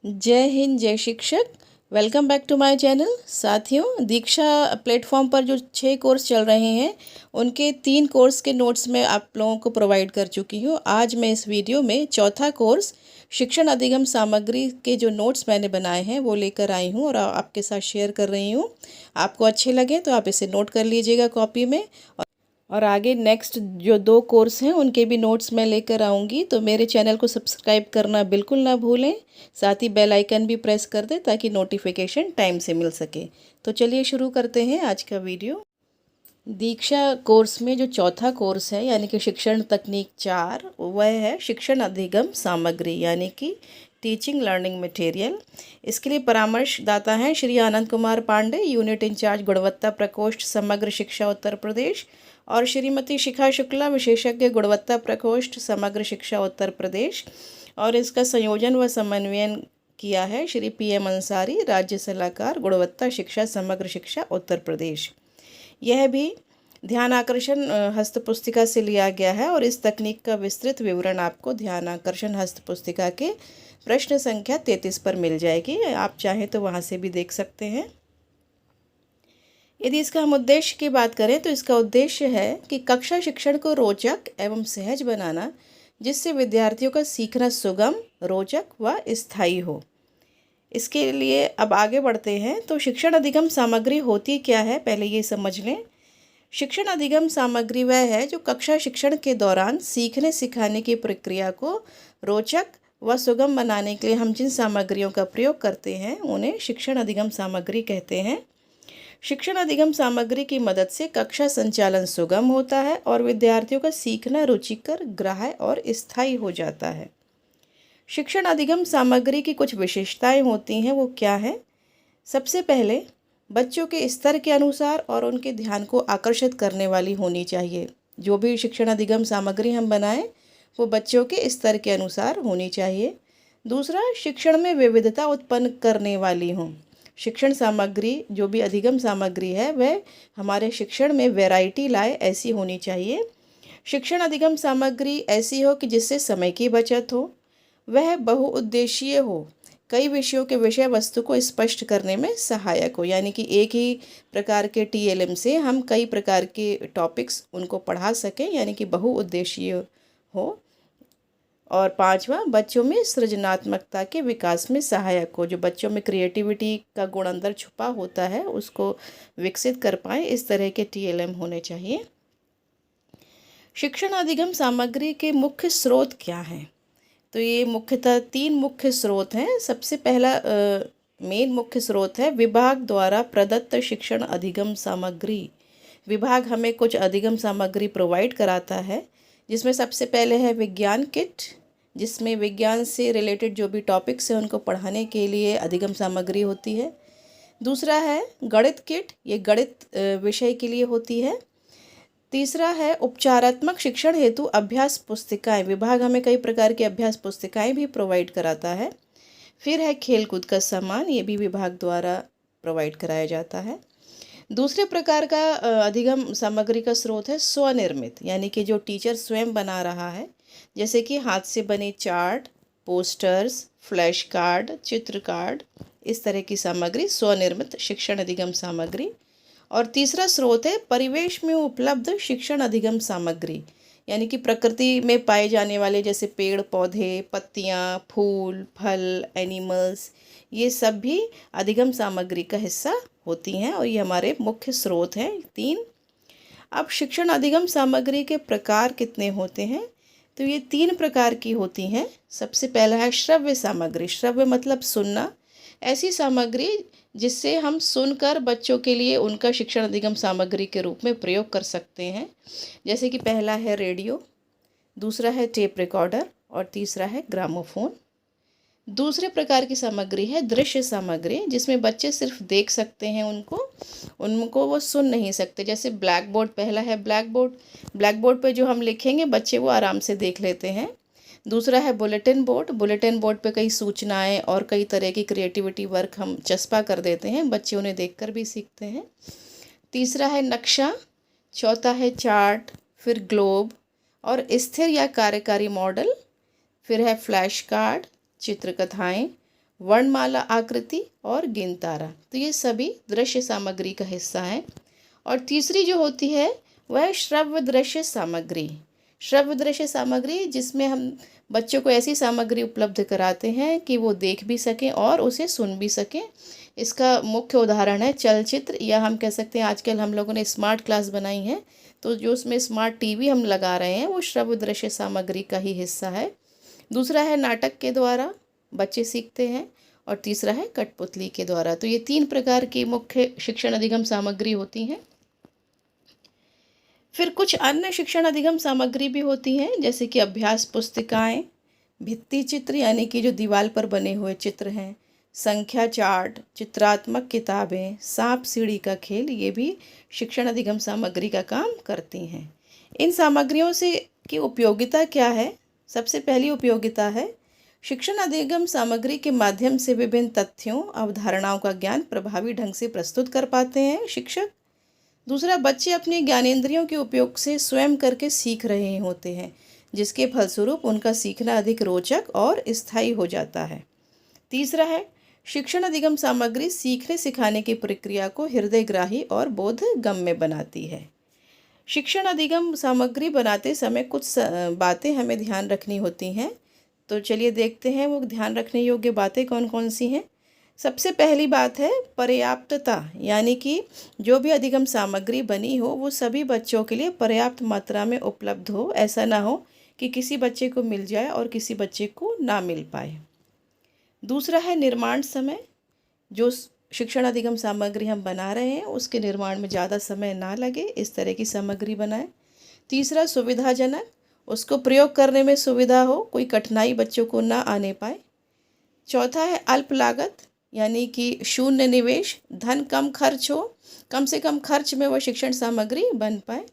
जय हिंद, जय शिक्षक। Welcome back to my channel. साथियों, दीक्षा प्लेटफॉर्म पर जो 6 कोर्स चल रहे हैं उनके 3 कोर्स के नोट्स मैं आप लोगों को प्रोवाइड कर चुकी हूँ। आज मैं इस वीडियो में चौथा कोर्स शिक्षण अधिगम सामग्री के जो नोट्स मैंने बनाए हैं वो लेकर आई हूँ और आपके साथ शेयर कर रही हूँ। आपको अच्छे लगे तो आप इसे नोट कर लीजिएगा कॉपी में। और आगे नेक्स्ट जो 2 कोर्स हैं उनके भी नोट्स मैं लेकर आऊँगी, तो मेरे चैनल को सब्सक्राइब करना बिल्कुल ना भूलें। साथ ही बेल आइकन भी प्रेस कर दें ताकि नोटिफिकेशन टाइम से मिल सके। तो चलिए शुरू करते हैं आज का वीडियो। दीक्षा कोर्स में जो चौथा कोर्स है यानी कि शिक्षण तकनीक 4, वह है शिक्षण अधिगम सामग्री यानी कि टीचिंग लर्निंग मटेरियल। इसके लिए परामर्शदाता हैं श्री आनंद कुमार पांडे, यूनिट इंचार्ज गुणवत्ता प्रकोष्ठ समग्र शिक्षा उत्तर प्रदेश, और श्रीमती शिखा शुक्ला, विशेषज्ञ गुणवत्ता प्रकोष्ठ समग्र शिक्षा उत्तर प्रदेश। और इसका संयोजन व समन्वयन किया है श्री PM अंसारी, राज्य सलाहकार गुणवत्ता शिक्षा समग्र शिक्षा उत्तर प्रदेश। यह भी ध्यान आकर्षण हस्त पुस्तिका से लिया गया है और इस तकनीक का विस्तृत विवरण आपको ध्यान आकर्षण हस्त पुस्तिका के प्रश्न संख्या 33 पर मिल जाएगी। आप चाहें तो वहाँ से भी देख सकते हैं। यदि इसका हम उद्देश्य की बात करें तो इसका उद्देश्य है कि कक्षा शिक्षण को रोचक एवं सहज बनाना, जिससे विद्यार्थियों का सीखना सुगम, रोचक व स्थायी हो। इसके लिए अब आगे बढ़ते हैं। तो शिक्षण अधिगम सामग्री होती क्या है, पहले ये समझ लें। शिक्षण अधिगम सामग्री वह है जो कक्षा शिक्षण के दौरान सीखने सिखाने की प्रक्रिया को रोचक व सुगम बनाने के लिए हम जिन सामग्रियों का प्रयोग करते हैं उन्हें शिक्षण अधिगम सामग्री कहते हैं। शिक्षण अधिगम सामग्री की मदद से कक्षा संचालन सुगम होता है और विद्यार्थियों का सीखना रुचिकर, ग्राह्य और स्थायी हो जाता है। शिक्षण अधिगम सामग्री की कुछ विशेषताएं होती हैं, वो क्या है? सबसे पहले बच्चों के स्तर के अनुसार और उनके ध्यान को आकर्षित करने वाली होनी चाहिए। जो भी शिक्षण अधिगम सामग्री हम बनाएं वो बच्चों के स्तर के अनुसार होनी चाहिए। दूसरा, शिक्षण में विविधता उत्पन्न करने वाली हों। शिक्षण सामग्री जो भी अधिगम सामग्री है वह हमारे शिक्षण में वैरायटी लाए, ऐसी होनी चाहिए। शिक्षण अधिगम सामग्री ऐसी हो कि जिससे समय की बचत हो, वह बहुउद्देशीय हो, कई विषयों के विषय वस्तु को स्पष्ट करने में सहायक हो, यानी कि एक ही प्रकार के TLM से हम कई प्रकार के टॉपिक्स उनको पढ़ा सकें, यानी कि बहुउद्देशीय हो। और 5वां, बच्चों में सृजनात्मकता के विकास में सहायक हो, जो बच्चों में क्रिएटिविटी का गुण अंदर छुपा होता है उसको विकसित कर पाए, इस तरह के TLM होने चाहिए। शिक्षण अधिगम सामग्री के मुख्य स्रोत क्या हैं? तो ये मुख्यतः 3 मुख्य स्रोत हैं। सबसे पहला मेन मुख्य स्रोत है विभाग द्वारा प्रदत्त शिक्षण अधिगम सामग्री। विभाग हमें कुछ अधिगम सामग्री प्रोवाइड कराता है, जिसमें सबसे पहले है विज्ञान किट, जिसमें विज्ञान से रिलेटेड जो भी टॉपिक्स हैं उनको पढ़ाने के लिए अधिगम सामग्री होती है। दूसरा है गणित किट, ये गणित विषय के लिए होती है। तीसरा है उपचारात्मक शिक्षण हेतु अभ्यास पुस्तिकाएं। विभाग हमें कई प्रकार की अभ्यास पुस्तिकाएं भी प्रोवाइड कराता है। फिर है खेलकूद का सामान, ये भी विभाग द्वारा प्रोवाइड कराया जाता है। दूसरे प्रकार का अधिगम सामग्री का स्रोत है स्वनिर्मित, यानी कि जो टीचर स्वयं बना रहा है, जैसे कि हाथ से बने चार्ट, पोस्टर्स, फ्लैश कार्ड, चित्र कार्ड, इस तरह की सामग्री स्वनिर्मित शिक्षण अधिगम सामग्री। और तीसरा स्रोत है परिवेश में उपलब्ध शिक्षण अधिगम सामग्री, यानी कि प्रकृति में पाए जाने वाले जैसे पेड़ पौधे, पत्तियां, फूल, फल, एनिमल्स, ये सब भी अधिगम सामग्री का हिस्सा होती हैं और ये हमारे मुख्य स्रोत हैं 3। अब शिक्षण अधिगम सामग्री के प्रकार कितने होते हैं? तो ये 3 प्रकार की होती हैं। सबसे पहला है श्रव्य सामग्री। श्रव्य मतलब सुनना, ऐसी सामग्री जिससे हम सुनकर बच्चों के लिए उनका शिक्षण अधिगम सामग्री के रूप में प्रयोग कर सकते हैं। जैसे कि पहला है रेडियो, दूसरा है टेप रिकॉर्डर और तीसरा है ग्रामोफोन। दूसरे प्रकार की सामग्री है दृश्य सामग्री, जिसमें बच्चे सिर्फ देख सकते हैं, उनको वो सुन नहीं सकते। जैसे ब्लैक बोर्ड, पहला है ब्लैक बोर्ड। ब्लैक बोर्ड पर जो हम लिखेंगे बच्चे वो आराम से देख लेते हैं। दूसरा है बुलेटिन बोर्ड। बुलेटिन बोर्ड पे कई सूचनाएं और कई तरह की क्रिएटिविटी वर्क हम चस्पा कर देते हैं, बच्चे उन्हें देखकर भी सीखते हैं। तीसरा है नक्शा, चौथा है चार्ट, फिर ग्लोब और स्थिर या कार्यकारी मॉडल, फिर है फ्लैश कार्ड, चित्रकथाएं, वर्णमाला आकृति और गिनतारा। तो ये सभी दृश्य सामग्री का हिस्सा है। और तीसरी जो होती है वह श्रव्य दृश्य सामग्री। श्रव्य दृश्य सामग्री जिसमें हम बच्चों को ऐसी सामग्री उपलब्ध कराते हैं कि वो देख भी सकें और उसे सुन भी सकें। इसका मुख्य उदाहरण है चलचित्र, या हम कह सकते हैं आजकल हम लोगों ने स्मार्ट क्लास बनाई है, तो जो उसमें स्मार्ट टीवी हम लगा रहे हैं वो श्रव्य दृश्य सामग्री का ही हिस्सा है। दूसरा है नाटक के द्वारा बच्चे सीखते हैं, और तीसरा है कठपुतली के द्वारा। तो ये 3 प्रकार की मुख्य शिक्षण अधिगम सामग्री होती हैं। फिर कुछ अन्य शिक्षण अधिगम सामग्री भी होती हैं, जैसे कि अभ्यास पुस्तिकाएं, भित्ति चित्र यानी कि जो दीवार पर बने हुए चित्र हैं, संख्या चार्ट, चित्रात्मक किताबें, सांप सीढ़ी का खेल, ये भी शिक्षण अधिगम सामग्री का काम करती हैं। इन सामग्रियों से की उपयोगिता क्या है? सबसे पहली उपयोगिता है शिक्षण अधिगम सामग्री के माध्यम से विभिन्न तथ्यों, अवधारणाओं का ज्ञान प्रभावी ढंग से प्रस्तुत कर पाते हैं शिक्षक। दूसरा, बच्चे अपने ज्ञानेंद्रियों के उपयोग से स्वयं करके सीख रहे होते हैं, जिसके फलस्वरूप उनका सीखना अधिक रोचक और स्थायी हो जाता है। तीसरा है शिक्षण अधिगम सामग्री सीखने सिखाने की प्रक्रिया को हृदयग्राही और बोधगम्य बनाती है। शिक्षण अधिगम सामग्री बनाते समय कुछ बातें हमें ध्यान रखनी होती हैं। तो चलिए देखते हैं वो ध्यान रखने योग्य बातें कौन कौन सी हैं। सबसे पहली बात है पर्याप्तता, यानी कि जो भी अधिगम सामग्री बनी हो वो सभी बच्चों के लिए पर्याप्त मात्रा में उपलब्ध हो। ऐसा ना हो कि किसी बच्चे को मिल जाए और किसी बच्चे को ना मिल पाए। दूसरा है निर्माण समय। जो शिक्षण अधिगम सामग्री हम बना रहे हैं उसके निर्माण में ज़्यादा समय ना लगे, इस तरह की सामग्री बनाएं। तीसरा, सुविधाजनक, उसको प्रयोग करने में सुविधा हो, कोई कठिनाई बच्चों को ना आने पाए। चौथा है अल्प लागत, यानी कि शून्य निवेश, धन कम खर्च हो, कम से कम खर्च में वो शिक्षण सामग्री बन पाए।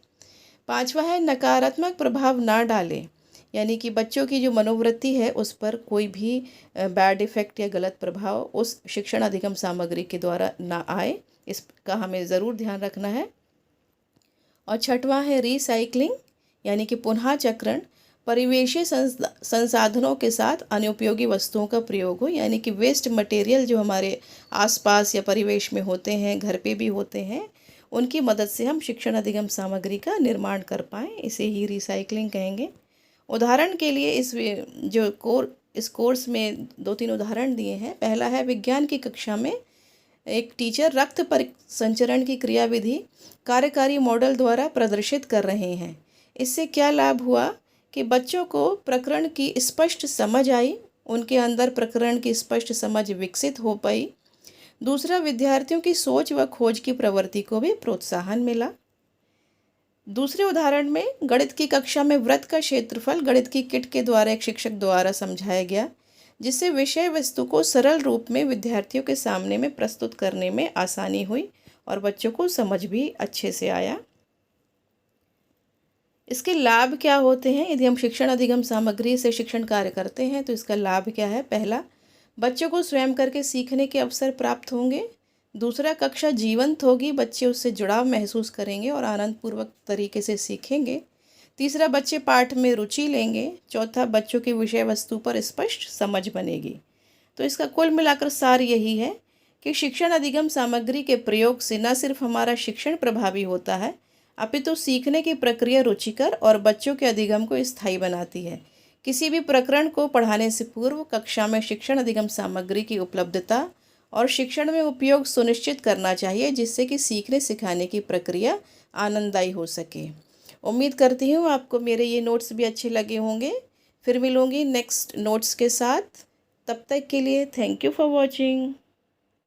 पांचवा है नकारात्मक प्रभाव ना डाले, यानी कि बच्चों की जो मनोवृत्ति है उस पर कोई भी बैड इफ़ेक्ट या गलत प्रभाव उस शिक्षण अधिगम सामग्री के द्वारा ना आए, इसका हमें ज़रूर ध्यान रखना है। और छठवां है रिसाइकलिंग, यानी कि पुनः चक्रण, परिवेशीय संसाधनों के साथ अनुपयोगी वस्तुओं का प्रयोग हो, यानी कि वेस्ट मटेरियल जो हमारे आसपास या परिवेश में होते हैं, घर पे भी होते हैं, उनकी मदद से हम शिक्षण अधिगम सामग्री का निर्माण कर पाएँ, इसे ही रिसाइकलिंग कहेंगे। उदाहरण के लिए इस कोर्स में 2-3 उदाहरण दिए हैं। पहला है विज्ञान की कक्षा में एक टीचर रक्त परिसंचरण की क्रियाविधि कार्यकारी मॉडल द्वारा प्रदर्शित कर रहे हैं। इससे क्या लाभ हुआ कि बच्चों को प्रकरण की स्पष्ट समझ आई, उनके अंदर प्रकरण की स्पष्ट समझ विकसित हो पाई। दूसरा, विद्यार्थियों की सोच व खोज की प्रवृत्ति को भी प्रोत्साहन मिला। दूसरे उदाहरण में गणित की कक्षा में वृत्त का क्षेत्रफल गणित की किट के द्वारा एक शिक्षक द्वारा समझाया गया, जिससे विषय वस्तु को सरल रूप में विद्यार्थियों के सामने में प्रस्तुत करने में आसानी हुई और बच्चों को समझ भी अच्छे से आया। इसके लाभ क्या होते हैं? यदि हम शिक्षण अधिगम सामग्री से शिक्षण कार्य करते हैं तो इसका लाभ क्या है? पहला, बच्चों को स्वयं करके सीखने के अवसर प्राप्त होंगे। दूसरा, कक्षा जीवंत होगी, बच्चे उससे जुड़ाव महसूस करेंगे और आनंदपूर्वक तरीके से सीखेंगे। तीसरा, बच्चे पाठ में रुचि लेंगे। चौथा, बच्चों की विषय वस्तु पर स्पष्ट समझ बनेगी। तो इसका कुल मिलाकर सार यही है कि शिक्षण अधिगम सामग्री के प्रयोग से न सिर्फ हमारा शिक्षण प्रभावी होता है, अपितु सीखने की प्रक्रिया रुचिकर और बच्चों के अधिगम को स्थायी बनाती है। किसी भी प्रकरण को पढ़ाने से पूर्व कक्षा में शिक्षण अधिगम सामग्री की उपलब्धता और शिक्षण में उपयोग सुनिश्चित करना चाहिए, जिससे कि सीखने सिखाने की प्रक्रिया आनंददायी हो सके। उम्मीद करती हूँ आपको मेरे ये नोट्स भी अच्छे लगे होंगे। फिर मिलूँगी नेक्स्ट नोट्स के साथ। तब तक के लिए थैंक यू फॉर वॉचिंग।